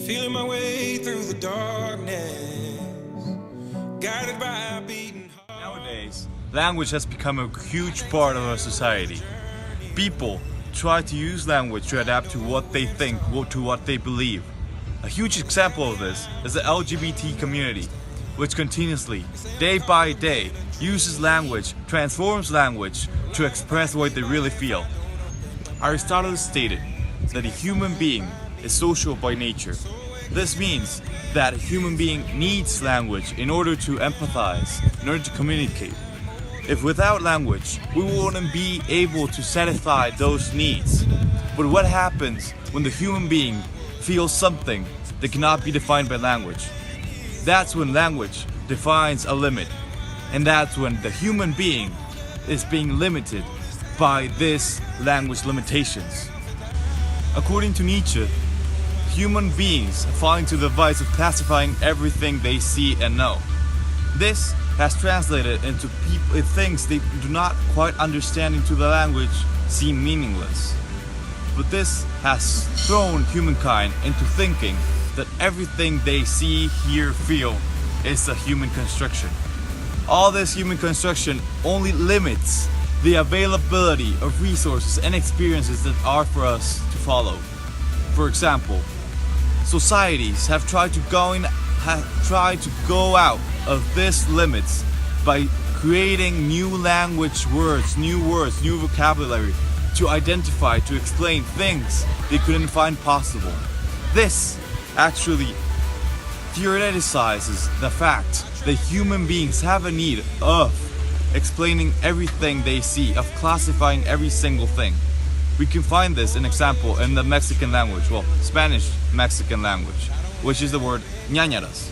Feeling my way through the darkness, guided by a beating heart. Nowadays, language has become a huge part of our society. People try to use language to adapt to what they think, to what they believe. A huge example of this is the LGBT community, which continuously, day by day, uses language, transforms language to express what they really feel. Aristotle stated that a human being is social by nature. This means that a human being needs language in order to empathize, in order to communicate. If without language, we wouldn't be able to satisfy those needs. But what happens when the human being feels something that cannot be defined by language? That's when language defines a limit. And that's when the human being is being limited by this language limitations. According to Nietzsche, human beings fall into the vice of classifying everything they see and know. This has translated into things they do not quite understand into the language seem meaningless. But this has thrown humankind into thinking that everything they see, hear, feel is a human construction. All this human construction only limits the availability of resources and experiences that are for us to follow. For example, societies have tried to go out of these limits by creating new language words, new vocabulary to identify, to explain things they couldn't find possible. This actually theoretizes the fact that human beings have a need of explaining everything they see, of classifying every single thing. We can find this an example in the Mexican language, well, Spanish Mexican language, which is the word ñañaras.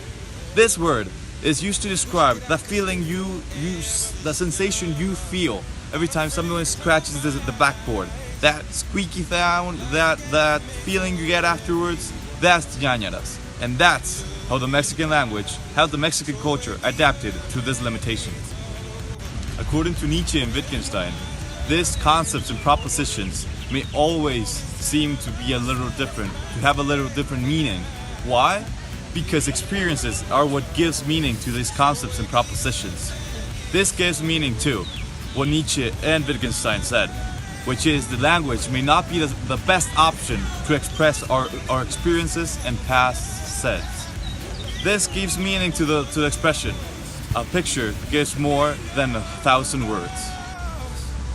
This word is used to describe the feeling the sensation you feel every time someone scratches the backboard. That squeaky sound, that feeling you get afterwards, that's ñañaras. And that's how the Mexican language, how the Mexican culture adapted to this limitation. According to Nietzsche and Wittgenstein, these concepts and propositions may always seem to be a little different, to have a little different meaning. Why? Because experiences are what gives meaning to these concepts and propositions. This gives meaning to what Nietzsche and Wittgenstein said, which is the language may not be the best option to express our experiences and past sense. This gives meaning to the expression. A picture gives more than 1,000 words.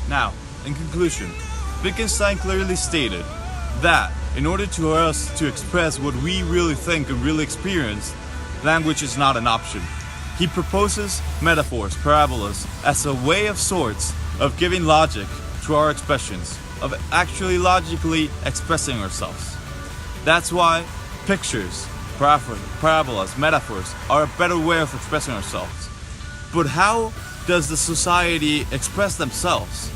Now, in conclusion, Wittgenstein clearly stated that in order for us to express what we really think and really experience, language is not an option. He proposes metaphors, parabolas, as a way of sorts of giving logic to our expressions, of actually logically expressing ourselves. That's why pictures, parabolas, metaphors are a better way of expressing ourselves. But how does the society express themselves?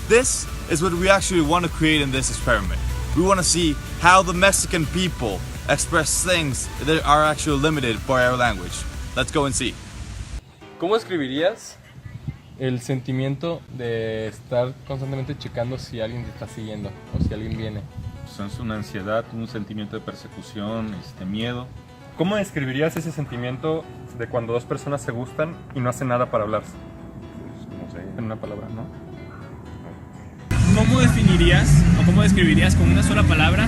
This is what we actually want to create in this experiment. We want to see how the Mexican people express things that are actually limited by our language. Let's go and see. ¿Cómo escribirías el sentimiento de estar constantemente checando si alguien te está siguiendo o si alguien viene? Pues es una ansiedad, un sentimiento de persecución, miedo. ¿Cómo describirías ese sentimiento de cuando dos personas se gustan y no hacen nada para hablarse? Pues, no sé. En una palabra, ¿no? ¿Cómo definirías o cómo describirías con una sola palabra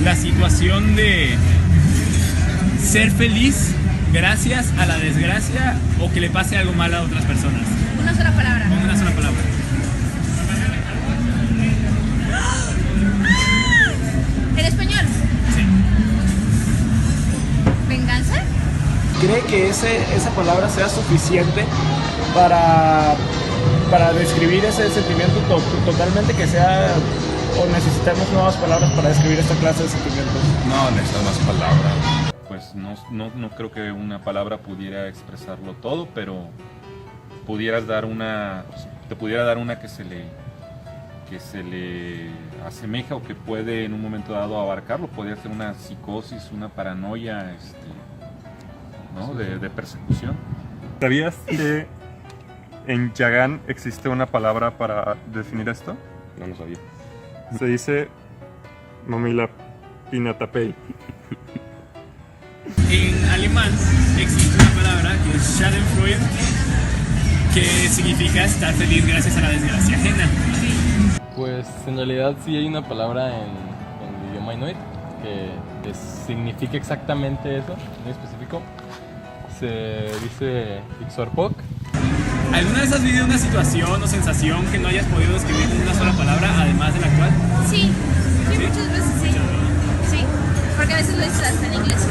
la situación de ser feliz gracias a la desgracia o que le pase algo mal a otras personas? Una sola palabra. Con una sola palabra. ¿En español? Sí. ¿Venganza? ¿Cree que esa palabra sea suficiente para describir ese sentimiento totalmente, que sea, o necesitamos nuevas palabras para describir esta clase de sentimientos? No, necesitas más palabras. Pues no creo que una palabra pudiera expresarlo todo, pero te pudiera dar una que se le asemeja o que puede en un momento dado abarcarlo. Podría ser una psicosis, una paranoia, ¿no? de persecución. ¿Sabías que en Yagán existe una palabra para definir esto? No lo sabía. Se dice Mamila Pinatapey. En alemán existe una palabra que es Schadenfreude, que significa estar feliz gracias a la desgracia ajena. Pues en realidad sí hay una palabra en el idioma inuit que significa exactamente eso, muy específico. Se dice Ixorpok. ¿Alguna vez has vivido una situación o sensación que no hayas podido describir con una sola palabra, además de la actual? Sí, muchas veces sí. Sí, porque a veces lo dices hasta en inglés.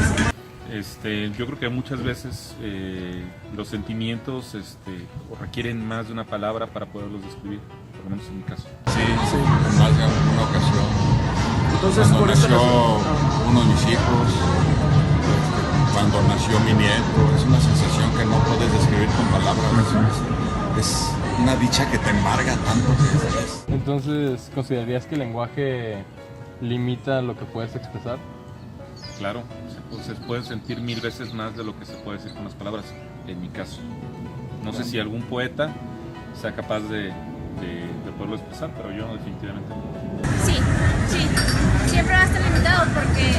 Yo creo que muchas veces los sentimientos requieren más de una palabra para poderlos describir, por lo menos en mi caso. Sí, en más de alguna ocasión. Entonces, Cuando por esta nació razón. uno de mis hijos, cuando nació mi nieto, es una sensación que no puedes describir con palabras. Es una dicha que te embarga tanto. Entonces, ¿considerarías que el lenguaje limita lo que puedes expresar? Claro, se puede sentir 1000 veces más de lo que se puede decir con las palabras, en mi caso. No sé si algún poeta sea capaz de poderlo expresar, pero yo definitivamente no. Sí, siempre va a estar limitado porque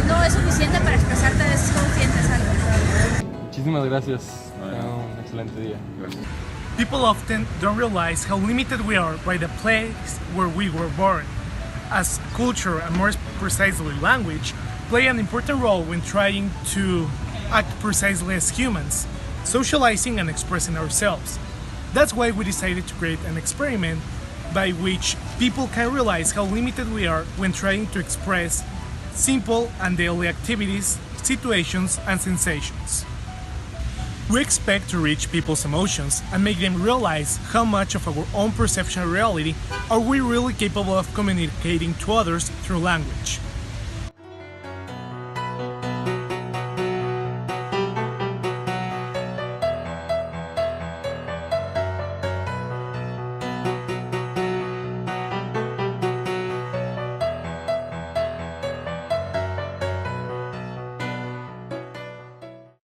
no es suficiente para expresarte a veces cómo sientes algo. Muchísimas gracias. Un excelente día. Gracias. People often don't realize how limited we are by the place where we were born, as culture and more precisely language play an important role when trying to act precisely as humans, socializing and expressing ourselves. That's why we decided to create an experiment by which people can realize how limited we are when trying to express simple and daily activities, situations, and sensations. We expect to reach people's emotions and make them realize how much of our own perception of reality are we really capable of communicating to others through language.